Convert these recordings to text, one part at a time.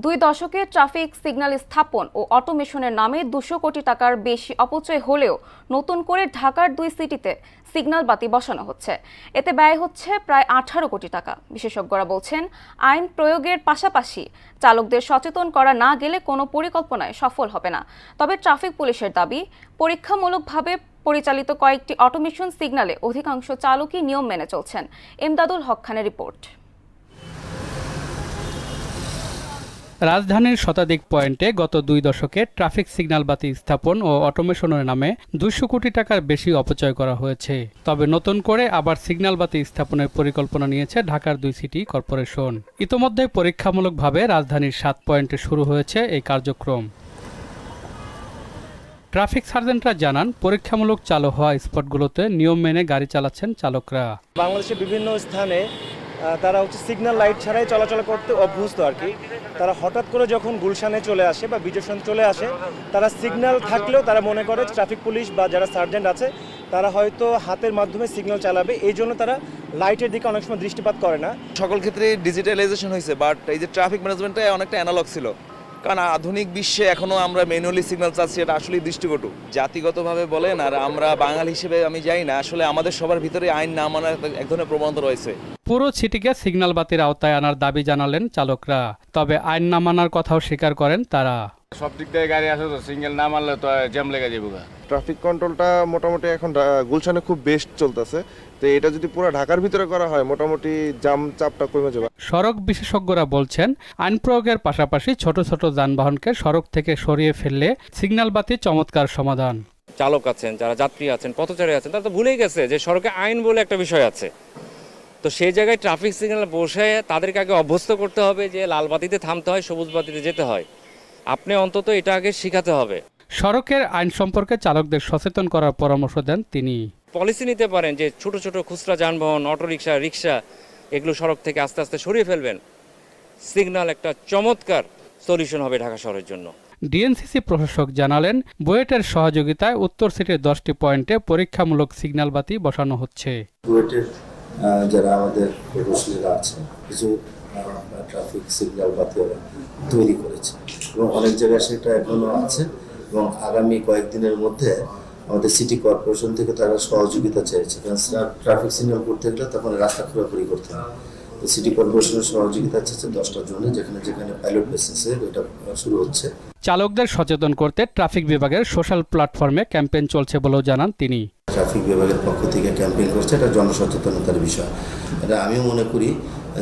দুই দশকে traffic signal স্থাপন ও অটোমেশনের নামে 200 কোটি টাকার বেশি অপচয় হলেও নতুন করে ঢাকার 2 সিটিতে সিগন্যাল বাতি বসানো হচ্ছে। এতে ব্যয় হচ্ছে প্রায় 18 কোটি টাকা। বিশেষজ্ঞরা বলছেন, আইন প্রয়োগের পাশাপাশি চালকদের সচেতন করা না গেলে কোনো পরিকল্পনায় সফল হবে না। তবে ট্রাফিক পুলিশের দাবি, পরীক্ষামূলকভাবে পরিচালিত কয়েকটি অটোমেশন সিগন্যালে অধিকাংশ চালকই নিয়ম মেনে চলছেন। এমদাদুল হক খানের রিপোর্ট। রাজধানীর শতাধিক পয়েন্টে গত 2 দশকে ট্রাফিক সিগন্যাল বাতি স্থাপন ও অটোমেশনের নামে 200 কোটি টাকার বেশি অপচয় করা হয়েছে। তবে নতুন করে আবার সিগন্যাল বাতি স্থাপনের পরিকল্পনা নিয়েছে ঢাকার 2 সিটি কর্পোরেশন। ইতোমধ্যে পরীক্ষামূলকভাবে রাজধানীর 7 পয়েন্টে শুরু হয়েছে এই কার্যক্রম। ট্রাফিক সার্জেন্টরা জানান, পরীক্ষামূলক চালু হওয়া স্পটগুলোতে নিয়ম মেনে গাড়ি চালাচ্ছেন চালকরা। বাংলাদেশের বিভিন্ন স্থানে তারা সিগন্যাল লাইট ছাড়াই চলাচল করতে অভ্যস্ত আর কি। তারা হঠাৎ করে যখন গুলশানে চলে আসে বা বিজয়সন চলে আসে, তারা সিগন্যাল থাকলেও তারা মনে করে ট্রাফিক পুলিশ বা যারা সার্জেন্ট আছে তারা হয়তো হাতের মাধ্যমে সিগন্যাল চালাবে, এই জন্য তারা লাইটের দিকে অনেক সময় দৃষ্টিপাত করে না। সকল ক্ষেত্রে ডিজিটালাইজেশন হয়েছে, বাট এই যে ট্রাফিক ম্যানেজমেন্টটা অনেকটা অ্যানালগ ছিল, কারণ আধুনিক বিশ্বে এখনো আমরা ম্যানুয়ালি সিগন্যাল চাচ্ছি, এটা আসলে দৃষ্টিকটু। জাতিগতভাবে বলেন আর আমরা বাঙালি হিসেবে আমি জানি না, আসলে আমাদের সবার ভিতরে আইন না মানার এক ধরনের প্রবণতা রয়েছে। পুরো সিটিকে সিগন্যাল বাতির আওতায় আনার দাবি জানালেন চালকরা। তবে আইন না মানার কথাও স্বীকার করেন তারা। সব দিক থেকে গাড়ি আসে তো সিঙ্গেল না মানলে তো জ্যাম লেগে যাবে। ট্রাফিক কন্ট্রোলটা মোটামুটি এখন গুলশানে খুব বেস্ট চলতেছে, তো এটা যদি পুরো ঢাকার ভিতরে করা হয় মোটামুটি জাম চাপটা কমে যাবে। সড়ক বিশেষজ্ঞরা বলছেন, আইন প্রয়োগের পাশাপাশি ছোট ছোট যানবাহনকে সড়ক থেকে সরিয়ে ফেললে সিগন্যাল বাতি চমৎকার সমাধান। চালক আছেন, যারা যাত্রী আছেন, পথচারী আছেন, তারা তো ভুলেই গেছে যে সড়কে আইন বলে একটা বিষয় আছে। তো সেই জায়গায় ট্রাফিক সিগন্যাল বসে তাদেরকে আগে অভ্যস্ত করতে হবে যে লাল বাতিতে থামতে হয়, সবুজ বাতিতে যেতে হয়। আপনি অন্তত এটা আগে শিখাতে হবে। সড়কের আইন সম্পর্কে চালকদের সচেতন করার পরামর্শ দেন তিনি। পলিসি নিতে পারেন যে ছোট ছোট খুচরা যানবাহন, অটোরিকশা, রিক্সা এগুলো সড়ক থেকে আস্তে আস্তে সরিয়ে ফেলবেন। সিগন্যাল একটা চমৎকার সলিউশন হবে ঢাকা শহরের জন্য। ডিএনসিসি প্রশাসক জানালেন, বুয়েটের সহযোগিতায় উত্তর সিটির 10টি পয়েন্টে পরীক্ষামূলক সিগন্যাল বাতি বসানো হচ্ছে। বুয়েটের যারা আমাদের প্রকৌশলীরা আছে, কিছু ট্রাফিক সিগন্যাল বাতি তৈরি করেছে এবং অনেক জায়গায় সেটা এখনো আছে এবং আগামী কয়েকদিনের মধ্যে আমাদের সিটি কর্পোরেশন থেকে তারা সহযোগিতা চেয়েছে, কারণ ট্রাফিক সিগন্যাল করতে গেলে তখন রাস্তা খোলাখুলি করতে হবে। তো সিটি কর্পোরেশনের সহযোগিতা চেয়েছে 10টা জোনে, যেখানে যেখানে পাইলট বেসিসে এটা শুরু হচ্ছে। চালকদের সচেতন করতে ট্রাফিক বিভাগের সোশ্যাল প্ল্যাটফর্মে ক্যাম্পেইন চলছে বলেও জানান তিনি। ট্রাফিক বিভাগের পক্ষ থেকে ক্যাম্পেইন করছে, এটা জনসচেতনতার বিষয়। এটা আমিও মনে করি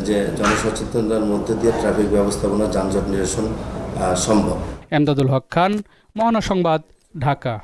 যে জনসচেতনতার মধ্যে দিয়ে ট্রাফিক ব্যবস্থাপনা, যানজট নিরসন সম্ভব। এমদাদুল হক খান, মহানগর সংবাদ, ঢাকা।